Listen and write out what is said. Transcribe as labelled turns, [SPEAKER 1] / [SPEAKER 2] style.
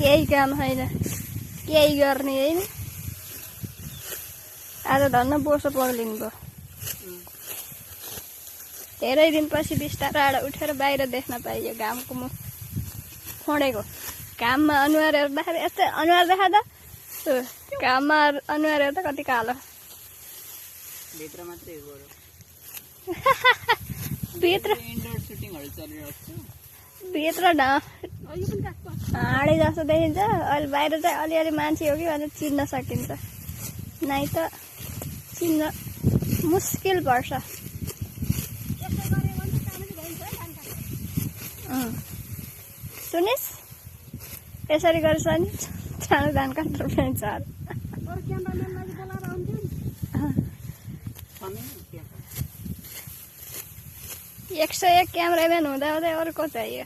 [SPEAKER 1] केही काम छैन, केही गर्ने होइन। आज धन्न बोसो पग्लिनु भयो। धेरै दिनपछि बिस्तारै उठेर बाहिर देख्न पाइयो घामको मुख फोडेको। घाममा अनुहार हेर्दाखेरि यस्तै अनुहार देखाउँदा घाममा अनुहार हेर्दा कति कालो।
[SPEAKER 2] भित्र मात्रै गरौँ।
[SPEAKER 1] भित्र
[SPEAKER 2] इन्डोर सुटिङहरु चलिरहेको छ।
[SPEAKER 1] भित्र हाँडे जस्तो देखिन्छ। अहिले बाहिर चाहिँ अलिअलि मान्छे हो कि भनेर चिन्न सकिन्छ, नै त चिन्न मुस्किल पर्छ। सुनिस् यसरी गर्छ नि सानो धान काट्नु पाइन्छ। 101 क्यामेराम्यान हुँदा हुँदै अरू को चाहियो।